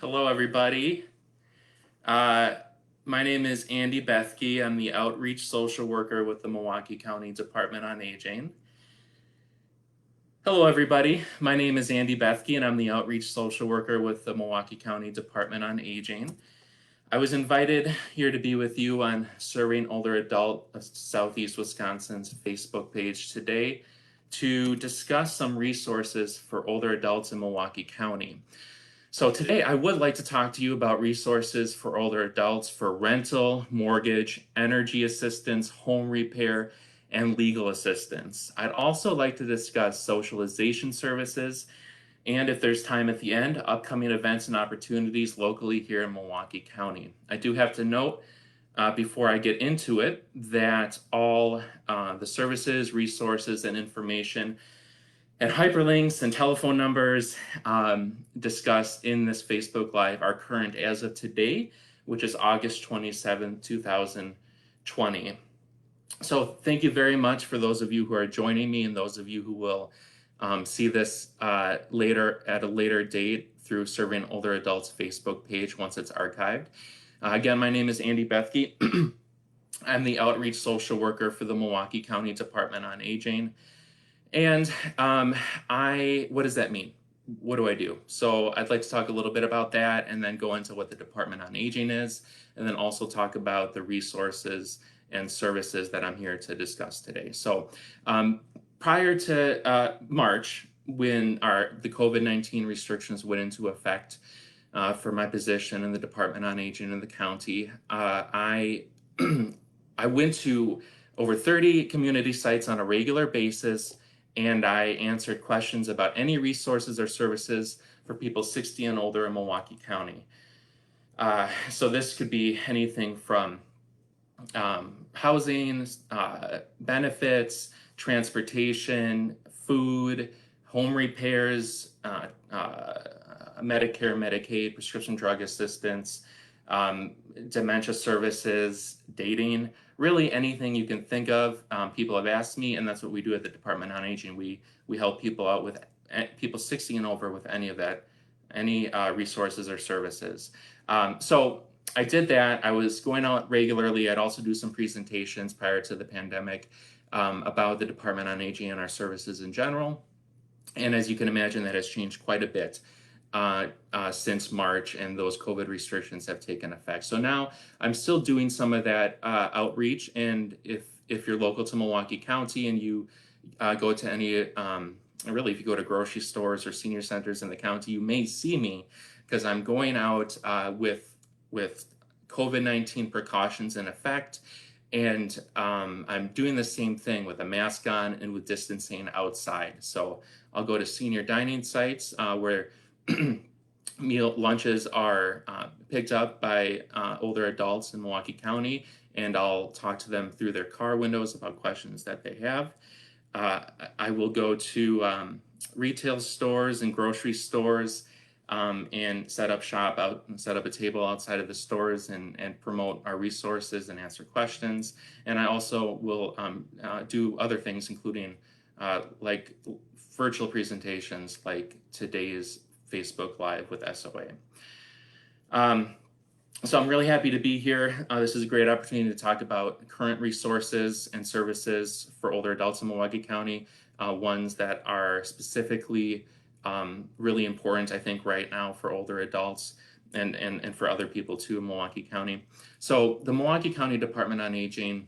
Hello, everybody. Uh, my name is Andy Bethke. I'm the Outreach Social Worker with the Milwaukee County Department on Aging. Hello, everybody. My name is Andy Bethke, and I'm the Outreach Social Worker with the Milwaukee County Department on Aging. I was invited here to be with you on Serving Older Adult of Southeast Wisconsin's Facebook page today to discuss some resources for older adults in Milwaukee County. So today I would like to talk to you about resources for older adults for rental, mortgage, energy assistance, home repair, and legal assistance. I'd also like to discuss socialization services and, if there's time at the end, upcoming events and opportunities locally here in Milwaukee County. I do have to note before I get into it that all the services, resources, and information and hyperlinks and telephone numbers discussed in this Facebook Live are current as of today, which is August 27, 2020. So thank you very much for those of you who are joining me and those of you who will see this later at a later date through Serving Older Adults Facebook page once it's archived. Again, my name is Andy Bethke. I'm the Outreach Social Worker for the Milwaukee County Department on Aging. And what does that mean? What do I do? So I'd like to talk a little bit about that and then go into what the Department on Aging is, and then also talk about the resources and services that I'm here to discuss today. So prior to March, when the COVID-19 restrictions went into effect for my position in the Department on Aging in the county, I went to over 30 community sites on a regular basis, and I answered questions about any resources or services for people 60 and older in Milwaukee County. So this could be anything from housing, benefits, transportation, food, home repairs, Medicare, Medicaid, prescription drug assistance, dementia services, dating, really anything you can think of. People have asked me, and that's what we do at the Department on Aging. We help people out with people 60 and over with any of that, any resources or services. So I did that. I was going out regularly. I'd also do some presentations prior to the pandemic about the Department on Aging and our services in general. And as you can imagine, that has changed quite a bit since March, and those COVID restrictions have taken effect. So now I'm still doing some of that outreach. And if you're local to Milwaukee County and you go to any, really, if you go to grocery stores or senior centers in the county, you may see me because I'm going out with COVID-19 precautions in effect. And I'm doing the same thing with a mask on and with distancing outside. So I'll go to senior dining sites where meal lunches are picked up by older adults in Milwaukee County, and I'll talk to them through their car windows about questions that they have. I will go to retail stores and grocery stores and set up a table outside of the stores and promote our resources and answer questions. And I also will do other things, including like virtual presentations like today's Facebook Live with SOA. So I'm really happy to be here. This is a great opportunity to talk about current resources and services for older adults in Milwaukee County, ones that are specifically really important, I think, right now for older adults and for other people too in Milwaukee County. So the Milwaukee County Department on Aging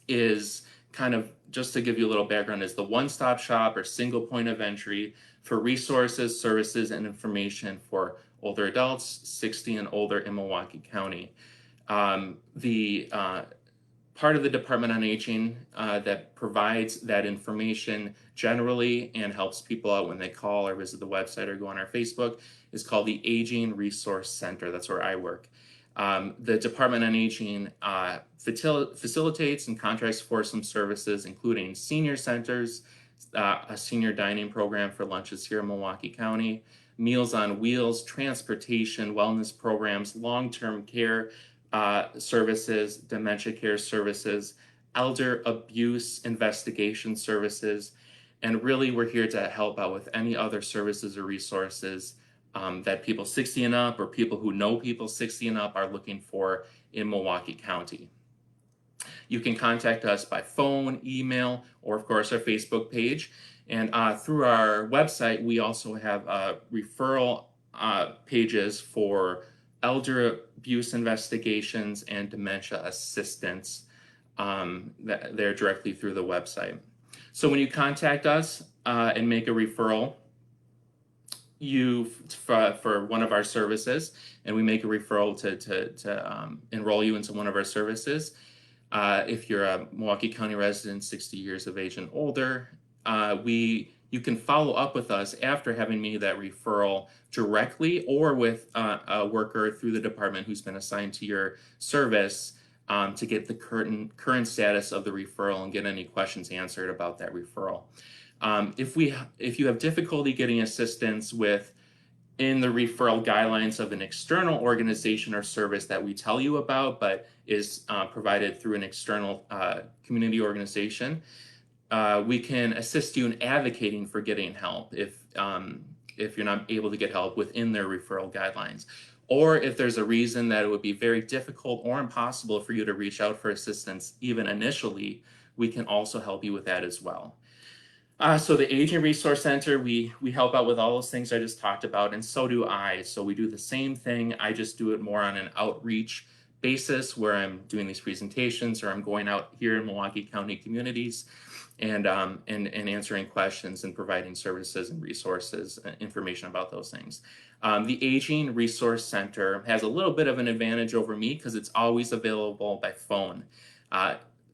is kind of, just to give you a little background, is the one-stop shop or single point of entry for resources, services, and information for older adults 60 and older in Milwaukee County. The part of the Department on Aging that provides that information generally and helps people out when they call or visit the website or go on our Facebook is called the Aging Resource Center. That's where I work. The Department on Aging facilitates and contracts for some services, including senior centers, a senior dining program for lunches here in Milwaukee County, Meals on Wheels, transportation, wellness programs, long-term care services, dementia care services, elder abuse investigation services, and really we're here to help out with any other services or resources that people 60 and up or people who know people 60 and up are looking for in Milwaukee County. You can contact us by phone, email, or of course our Facebook page. And through our website, we also have referral pages for elder abuse investigations and dementia assistance. They're directly through the website. So when you contact us and make a referral, for one of our services, and we make a referral to enroll you into one of our services. If you're a Milwaukee County resident, 60 years of age and older, you can follow up with us after having made that referral directly or with a worker through the department who's been assigned to your service to get the current status of the referral and get any questions answered about that referral. If you have difficulty getting assistance in the referral guidelines of an external organization or service that we tell you about, but is provided through an external community organization, we can assist you in advocating for getting help if you're not able to get help within their referral guidelines. Or if there's a reason that it would be very difficult or impossible for you to reach out for assistance even initially, we can also help you with that as well. So the Aging Resource Center, we help out with all those things I just talked about, and so do I. So we do the same thing. I just do it more on an outreach basis where I'm doing these presentations or I'm going out here in Milwaukee County communities and answering questions and providing services and resources, information about those things. The Aging Resource Center has a little bit of an advantage over me because it's always available by phone.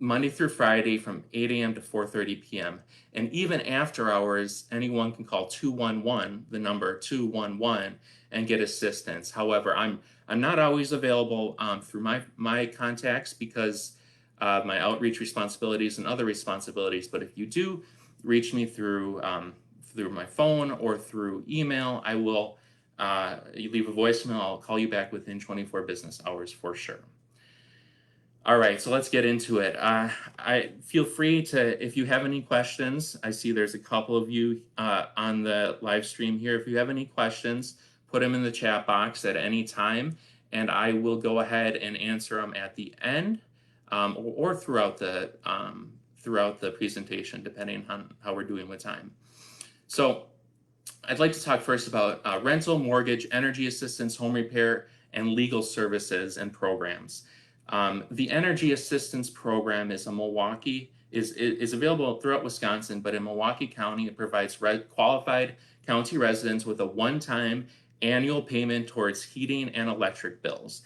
Monday through Friday from 8 a.m. to 4:30 p.m. And even after hours, anyone can call 211, the number 211, and get assistance. However, I'm not always available through my contacts because of my outreach responsibilities and other responsibilities. But if you do reach me through my phone or through email, I will you leave a voicemail. I'll call you back within 24 business hours for sure. All right, so let's get into it. I feel free to, if you have any questions, I see there's a couple of you on the live stream here. If you have any questions, put them in the chat box at any time, and I will go ahead and answer them at the end or throughout the presentation, depending on how we're doing with time. So I'd like to talk first about rental, mortgage, energy assistance, home repair, and legal services and programs. The Energy Assistance Program is is available throughout Wisconsin, but in Milwaukee County, it provides qualified county residents with a one-time annual payment towards heating and electric bills.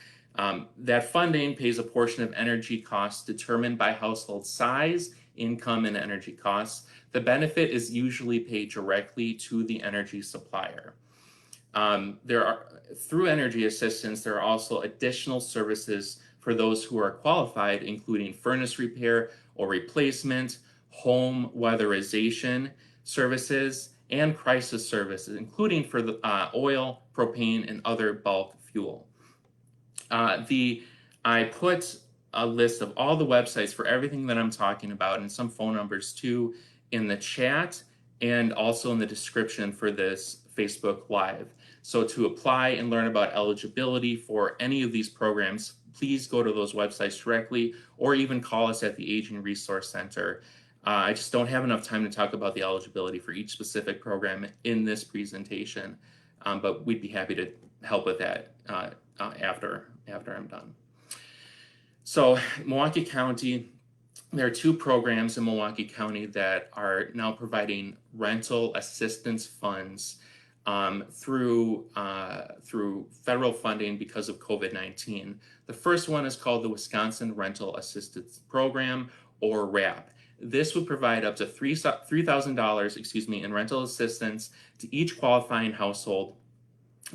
That funding pays a portion of energy costs determined by household size, income, and energy costs. The benefit is usually paid directly to the energy supplier. Through energy assistance, there are also additional services for those who are qualified, including furnace repair or replacement, home weatherization services, and crisis services, including for the oil, propane, and other bulk fuel. I put a list of all the websites for everything that I'm talking about and some phone numbers too in the chat and also in the description for this Facebook Live. So to apply and learn about eligibility for any of these programs, please go to those websites directly or even call us at the Aging Resource Center. I just don't have enough time to talk about the eligibility for each specific program in this presentation, but we'd be happy to help with that after I'm done. So Milwaukee County, there are two programs in Milwaukee County that are now providing rental assistance funds through federal funding because of COVID-19. The first one is called the Wisconsin Rental Assistance Program, or RAP. This would provide up to $3,000, in rental assistance to each qualifying household,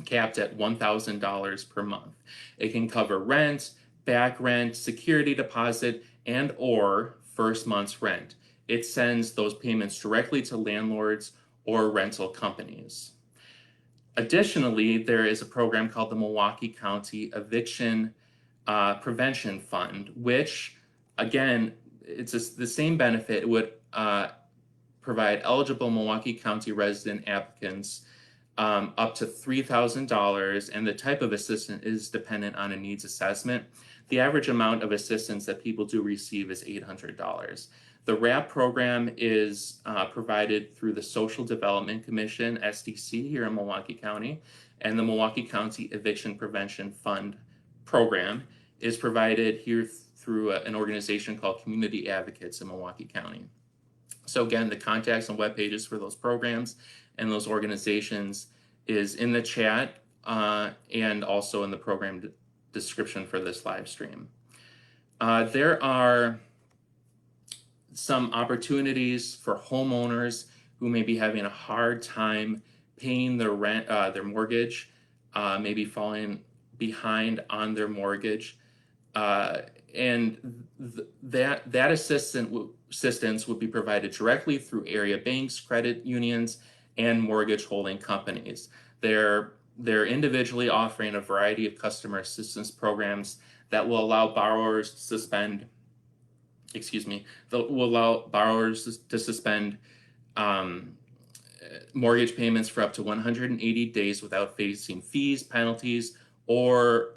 capped at $1,000 per month. It can cover rent, back rent, security deposit, and or first month's rent. It sends those payments directly to landlords or rental companies. Additionally, there is a program called the Milwaukee County Eviction Prevention Fund, which, again, the same benefit. It would provide eligible Milwaukee County resident applicants up to $3,000, and the type of assistance is dependent on a needs assessment. The average amount of assistance that people do receive is $800. The RAP program is provided through the Social Development Commission, SDC, here in Milwaukee County, and the Milwaukee County Eviction Prevention Fund program is provided here through an organization called Community Advocates in Milwaukee County. So again, the contacts and web pages for those programs and those organizations is in the chat and also in the program description for this live stream. There are some opportunities for homeowners who may be having a hard time paying their rent, their mortgage, maybe falling behind on their mortgage, and that assistance would be provided directly through area banks, credit unions, and mortgage holding companies. They're individually offering a variety of customer assistance programs that will allow borrowers to suspend mortgage payments for up to 180 days without facing fees, penalties, or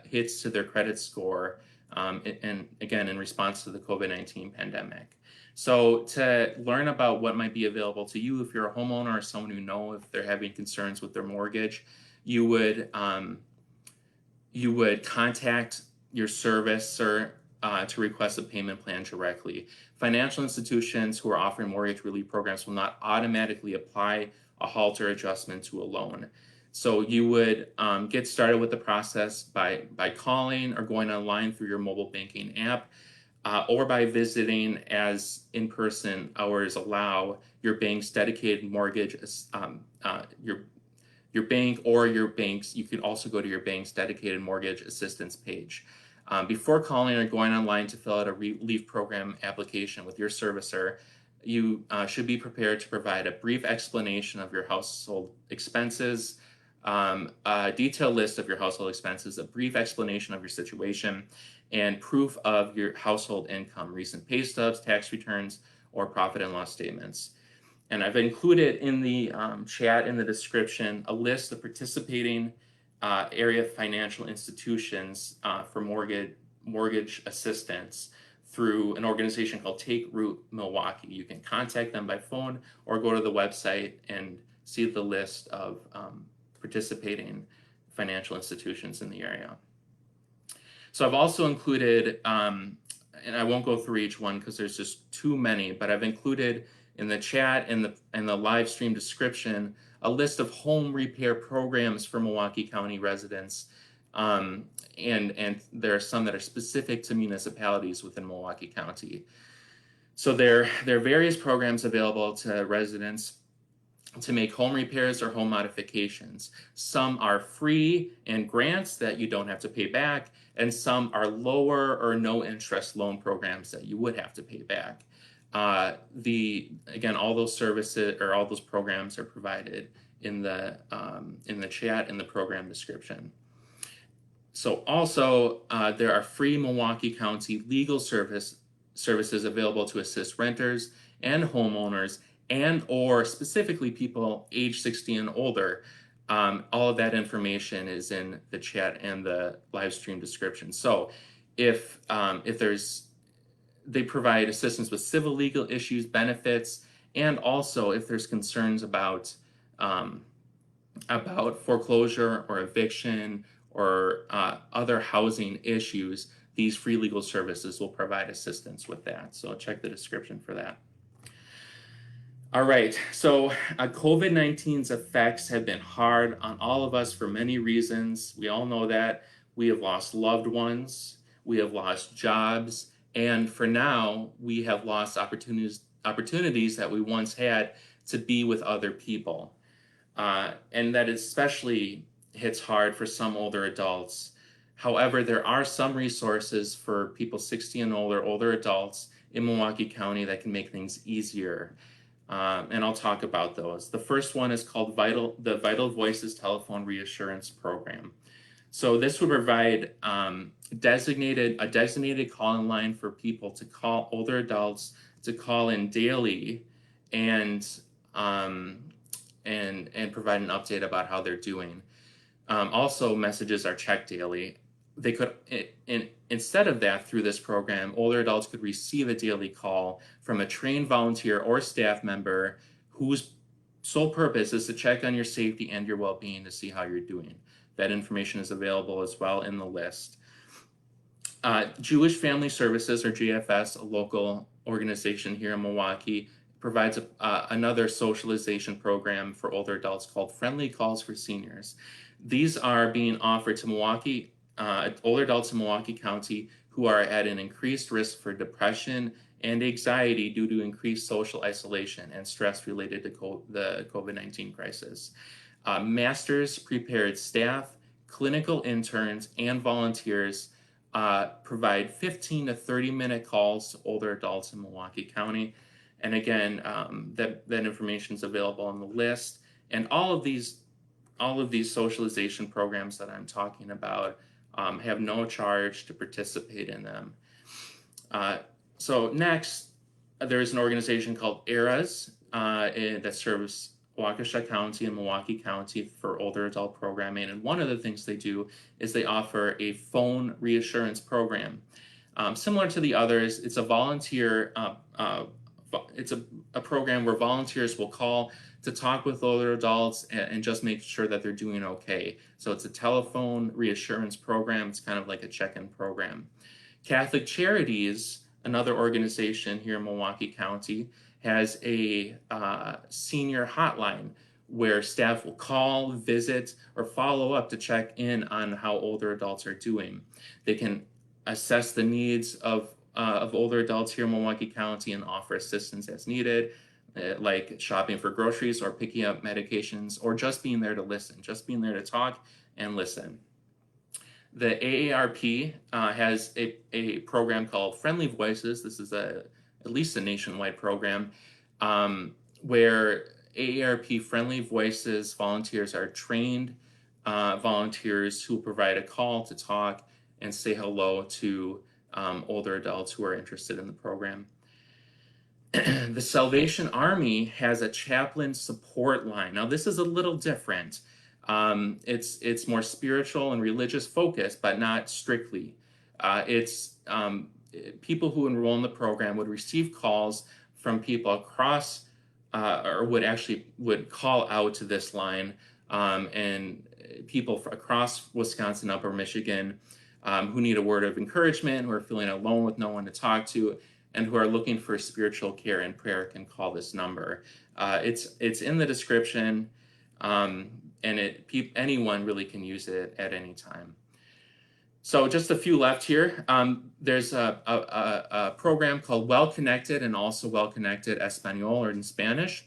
hits to their credit score, and again, in response to the COVID-19 pandemic. So to learn about what might be available to you, if you're a homeowner or someone who knows if they're having concerns with their mortgage, you would contact your servicer to request a payment plan directly. Financial institutions who are offering mortgage relief programs will not automatically apply a halt or adjustment to a loan. So you would get started with the process by calling or going online through your mobile banking app, or by visiting, as in-person hours allow, your bank's dedicated mortgage, your bank or your banks. You could also go to your bank's dedicated mortgage assistance page. Before calling or going online to fill out a relief program application with your servicer, you should be prepared to provide a brief explanation of your household expenses, a detailed list of your household expenses, a brief explanation of your situation, and proof of your household income, recent pay stubs, tax returns, or profit and loss statements. And I've included in the chat in the description a list of participating area financial institutions for mortgage assistance through an organization called Take Root Milwaukee. You can contact them by phone or go to the website and see the list of participating financial institutions in the area. So I've also included, and I won't go through each one because there's just too many, but I've included in the chat and the live stream description a list of home repair programs for Milwaukee County residents, and there are some that are specific to municipalities within Milwaukee County. So there are various programs available to residents to make home repairs or home modifications. Some are free and grants that you don't have to pay back, and some are lower or no interest loan programs that you would have to pay back. Again, all those services or all those programs are provided in the chat in the program description. So also there are free Milwaukee County legal services available to assist renters and homeowners and or specifically people age 60 and older. All of that information is in the chat and the live stream description. So if they provide assistance with civil legal issues, benefits, and also if there's concerns about foreclosure or eviction or other housing issues, these free legal services will provide assistance with that. So check the description for that. All right, so COVID-19's effects have been hard on all of us for many reasons. We all know that. We have lost loved ones, we have lost jobs, and for now, we have lost opportunities that we once had to be with other people. And that especially hits hard for some older adults. However, there are some resources for people 60 and older adults in Milwaukee County that can make things easier. And I'll talk about those. The first one is called the Vital Voices Telephone Reassurance Program. So this would provide a designated call-in line for people to call, older adults to call in daily and and provide an update about how they're doing. Also, messages are checked daily. They could, instead of that, through this program, older adults could receive a daily call from a trained volunteer or staff member whose sole purpose is to check on your safety and your well-being to see how you're doing. That information is available as well in the list. Jewish Family Services, or JFS, a local organization here in Milwaukee, provides another socialization program for older adults called Friendly Calls for Seniors. These are being offered to older adults in Milwaukee County who are at an increased risk for depression and anxiety due to increased social isolation and stress related to the COVID-19 crisis. Masters prepared staff, clinical interns, and volunteers provide 15 to 30-minute calls to older adults in Milwaukee County. And again, that information is available on the list. And all of these socialization programs that I'm talking about have no charge to participate in them. So next, there's an organization called ERAS that serves Waukesha County and Milwaukee County for older adult programming. And one of the things they do is they offer a phone reassurance program. Similar to the others, it's a volunteer, it's a program where volunteers will call to talk with older adults and just make sure that they're doing okay. So it's a telephone reassurance program. It's kind of like a check-in program. Catholic Charities, another organization here in Milwaukee County, has a senior hotline where staff will call, visit, or follow up to check in on how older adults are doing. They can assess the needs of older adults here in Milwaukee County and offer assistance as needed, like shopping for groceries or picking up medications, or just being there to listen, just being there to talk and listen. The AARP has a program called Friendly Voices. This is at least a nationwide program where AARP Friendly Voices volunteers are trained volunteers who provide a call to talk and say hello to older adults who are interested in the program. The Salvation Army has a chaplain support line. Now, this is a little different. It's more spiritual and religious focused, but not strictly. It's people who enroll in the program would receive calls from people across, or would call out to this line, and people across Wisconsin, Upper Michigan, who need a word of encouragement, who are feeling alone with no one to talk to, and who are looking for spiritual care and prayer can call this number. It's in the description, and anyone really can use it at any time. So just a few left here. There's a program called Well Connected and also Well Connected Espanol, or in Spanish.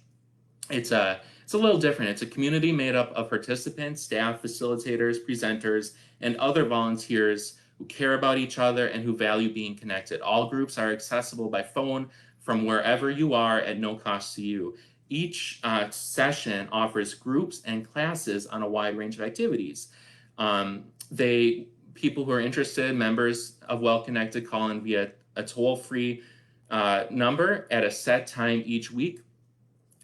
It's a little different. It's a community made up of participants, staff, facilitators, presenters, and other volunteers who care about each other and who value being connected. All groups are accessible by phone from wherever you are at no cost to you. Each session offers groups and classes on a wide range of activities. People who are interested, members of Well Connected, call in via a toll-free number at a set time each week,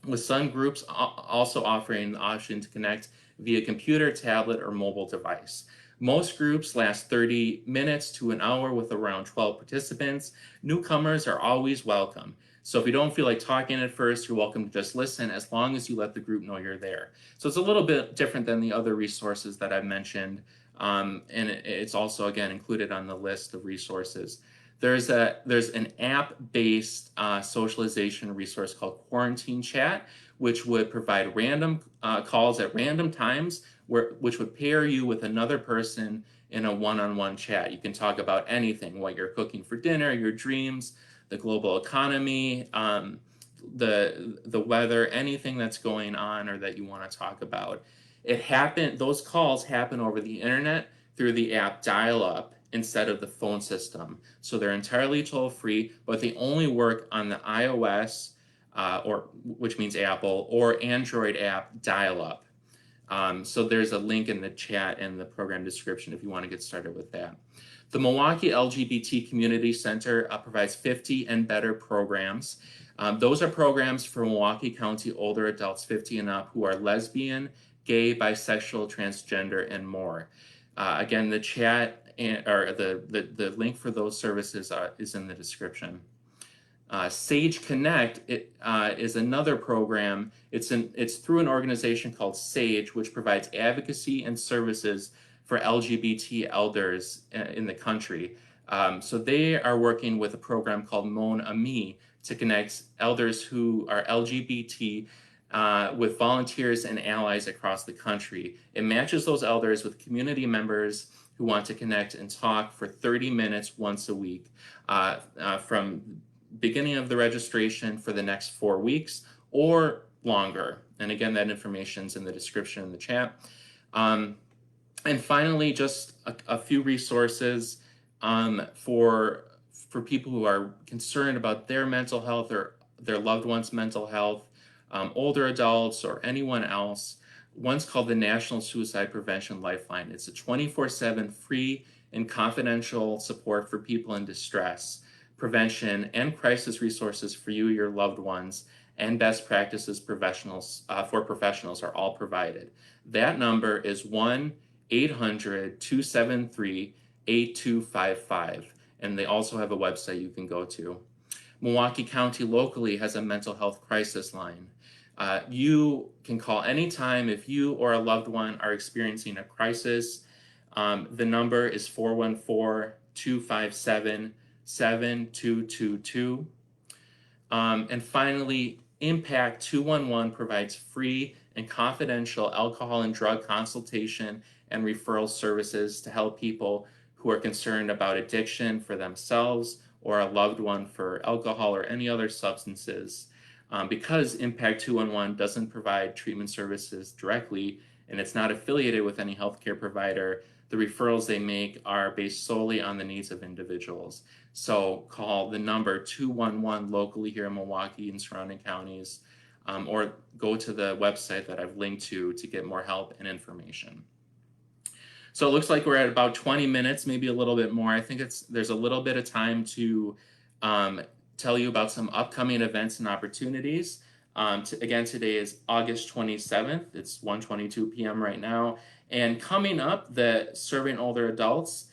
with some groups also offering the option to connect via computer, tablet, or mobile device. Most groups last 30 minutes to an hour with around 12 participants. Newcomers are always welcome. So if you don't feel like talking at first, you're welcome to just listen, as long as you let the group know you're there. So it's a little bit different than the other resources that I've mentioned. And it's also, again, included on the list of resources. There's an app-based socialization resource called Quarantine Chat, which would provide random calls at random times, which would pair you with another person in a one-on-one chat. You can talk about anything, what you're cooking for dinner, your dreams, the global economy, the weather, anything that's going on or that you want to talk about. Those calls happen over the internet through the app Dial-Up instead of the phone system. So they're entirely toll-free, but they only work on the iOS, which means Apple, or Android app Dial-Up. So there's a link in the chat and the program description if you want to get started with that. The Milwaukee LGBT Community Center provides 50 and better programs. Those are programs for Milwaukee County older adults 50 and up who are lesbian, gay, bisexual, transgender, and more. Again, the chat or the link for those services is in the description. Sage Connect is another program. It's through an organization called Sage, which provides advocacy and services for LGBT elders in the country. So they are working with a program called Mon Ami to connect elders who are LGBT with volunteers and allies across the country. It matches those elders with community members who want to connect and talk for 30 minutes once a week from beginning of the registration for the next 4 weeks or longer. And again, that information is in the description in the chat. And finally, just a few resources for people who are concerned about their mental health or their loved ones' mental health, older adults or anyone else. One's called the National Suicide Prevention Lifeline. It's a 24/7 free and confidential support for people in distress, prevention, and crisis resources for you, your loved ones, and best practices professionals for professionals are all provided. That number is 1-800-273-8255, and they also have a website you can go to. Milwaukee County locally has a mental health crisis line. You can call anytime if you or a loved one are experiencing a crisis. The number is 414-257-7222. And finally, Impact 211 provides free and confidential alcohol and drug consultation and referral services to help people who are concerned about addiction for themselves or a loved one for alcohol or any other substances. Because Impact 211 doesn't provide treatment services directly and it's not affiliated with any healthcare provider, the referrals they make are based solely on the needs of individuals. So call the number 211 locally here in Milwaukee and surrounding counties, or go to the website that I've linked to get more help and information. So it looks like we're at about 20 minutes, maybe a little bit more. I think there's a little bit of time to tell you about some upcoming events and opportunities. Again, today is August 27th. It's 1:22 p.m. right now. And coming up, the Serving Older Adults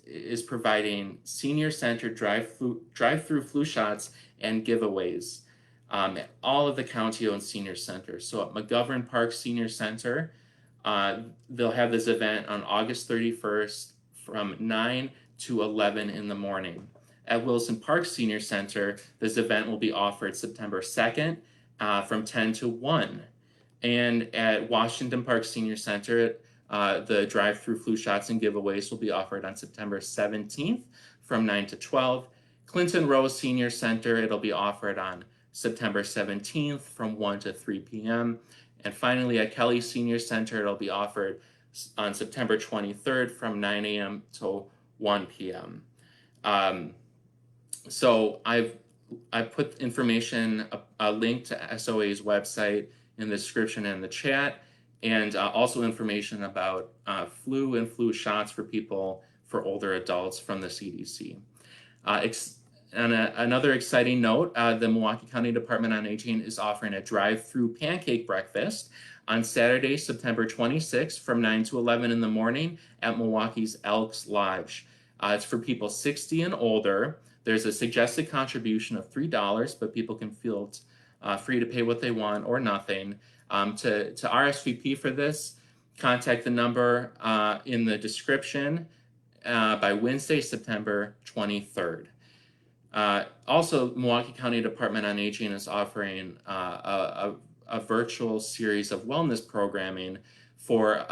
is providing senior-centered drive-through flu shots and giveaways at all of the county-owned senior centers. So at McGovern Park Senior Center, they'll have this event on August 31st from 9 to 11 in the morning. At Wilson Park Senior Center, this event will be offered September 2nd from 10 to 1. And at Washington Park Senior Center, the drive-through flu shots and giveaways will be offered on September 17th from 9 to 12. Clinton Rose Senior Center, it'll be offered on September 17th from 1 to 3 p.m. And finally, at Kelly Senior Center, it'll be offered on September 23rd from 9 a.m. to 1 p.m. So I put information, a link to SOA's website in the description and the chat, and also information about flu and flu shots for people, for older adults from the CDC. Another exciting note, the Milwaukee County Department on Aging is offering a drive-through pancake breakfast on Saturday, September 26th from 9 to 11 in the morning at Milwaukee's Elks Lodge. It's for people 60 and older. There's a suggested contribution of $3, but people can feel free to pay what they want or nothing. To RSVP for this, contact the number in the description by Wednesday, September 23rd. Also, Milwaukee County Department on Aging is offering a virtual series of wellness programming for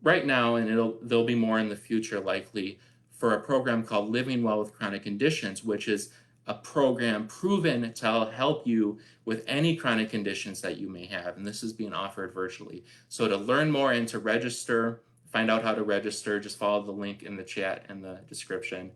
right now, and there'll be more in the future likely, for a program called Living Well with Chronic Conditions, which is a program proven to help you with any chronic conditions that you may have. And this is being offered virtually. So to learn more and to register, find out how to register, just follow the link in the chat and the description.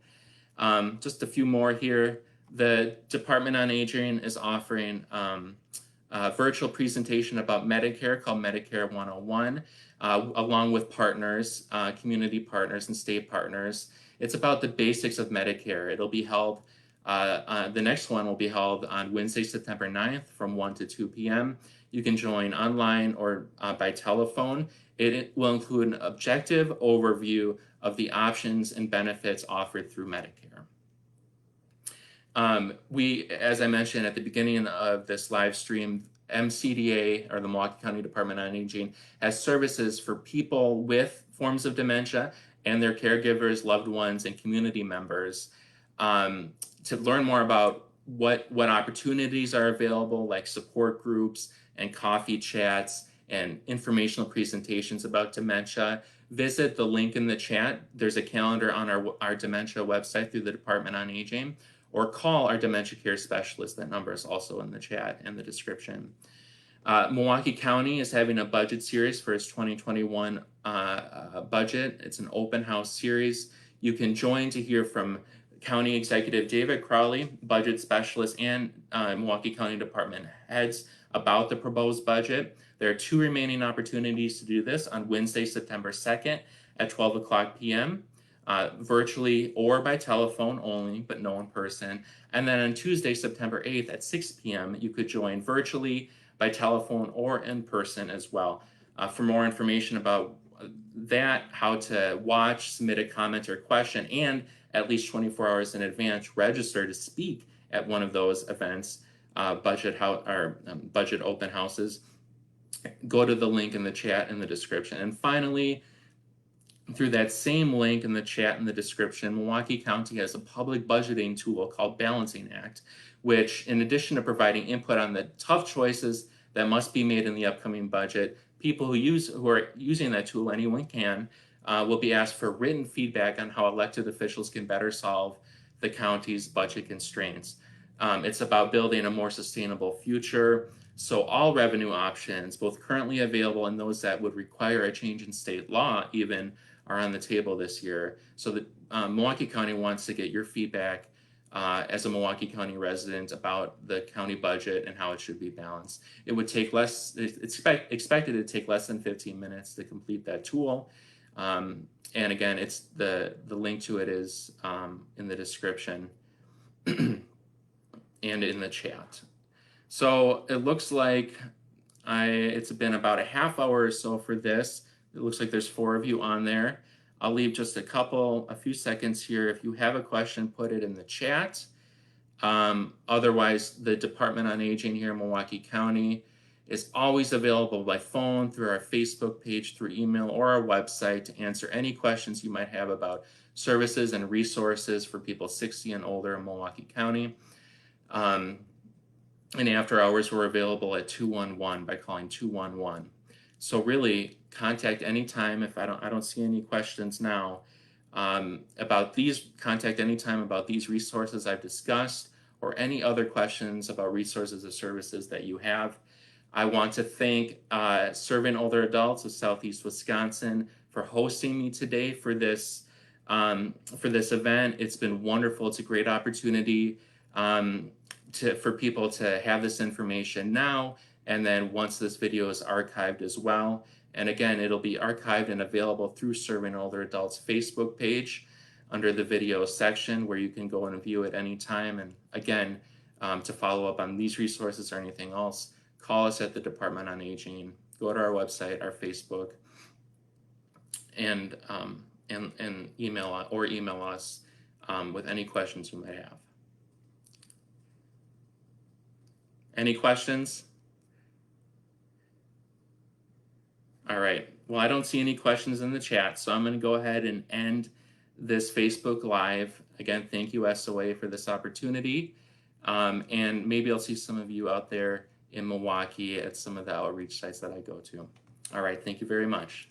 Just a few more here. The Department on Aging is offering a virtual presentation about Medicare called Medicare 101, along with partners, community partners and state partners. It's about the basics of Medicare. It'll be held The next one will be held on Wednesday, September 9th from 1 to 2 p.m. You can join online or by telephone. It will include an objective overview of the options and benefits offered through Medicare. As I mentioned at the beginning of this live stream, MCDA, or the Milwaukee County Department on Aging, has services for people with forms of dementia and their caregivers, loved ones, and community members. To learn more about what opportunities are available, like support groups and coffee chats and informational presentations about dementia, visit the link in the chat. There's a calendar on our dementia website through the Department on Aging, or call our dementia care specialist. That number is also in the chat and the description. Milwaukee County is having a budget series for its 2021 budget. It's an open house series. You can join to hear from County Executive David Crowley, budget specialist, and Milwaukee County Department heads about the proposed budget. There are 2 remaining opportunities to do this on Wednesday, September 2nd at 12 o'clock p.m. Virtually or by telephone only, but no in person. And then on Tuesday, September 8th at 6 p.m., you could join virtually, by telephone, or in person as well. For more information about that, how to watch, submit a comment or question, and at least 24 hours in advance, register to speak at one of those events, budget open houses, go to the link in the chat in the description. And finally, through that same link in the chat in the description, Milwaukee County has a public budgeting tool called Balancing Act, which, in addition to providing input on the tough choices that must be made in the upcoming budget, people who are using that tool, anyone can, will be asked for written feedback on how elected officials can better solve the county's budget constraints. It's about building a more sustainable future. So all revenue options, both currently available and those that would require a change in state law even, are on the table this year. So that Milwaukee County wants to get your feedback as a Milwaukee County resident about the county budget and how it should be balanced. It would take it's expected to take less than 15 minutes to complete that tool. And again, it's the link to it is in the description and in the chat. So it looks like it's been about a half hour or so for this. It looks like there's 4 of you on there. I'll leave just a few seconds here. If you have a question, put it in the chat. Otherwise, the Department on Aging here in Milwaukee County is always available by phone, through our Facebook page, through email, or our website to answer any questions you might have about services and resources for people 60 and older in Milwaukee County. And after hours, we're available at 211 by calling 211. So really, contact anytime. If I don't see any questions now contact anytime about these resources I've discussed, or any other questions about resources or services that you have. I want to thank Serving Older Adults of Southeast Wisconsin for hosting me today for this event. It's been wonderful. It's a great opportunity for people to have this information now, and then once this video is archived as well. And again, it'll be archived and available through Serving Older Adults Facebook page under the video section, where you can go and view it anytime. And again, to follow up on these resources or anything else, call us at the Department on Aging, go to our website, our Facebook, and email us with any questions you might have. Any questions? All right. Well, I don't see any questions in the chat, so I'm going to go ahead and end this Facebook Live. Again, thank you, SOA, for this opportunity. And maybe I'll see some of you out there in Milwaukee at some of the outreach sites that I go to. All right. Thank you very much.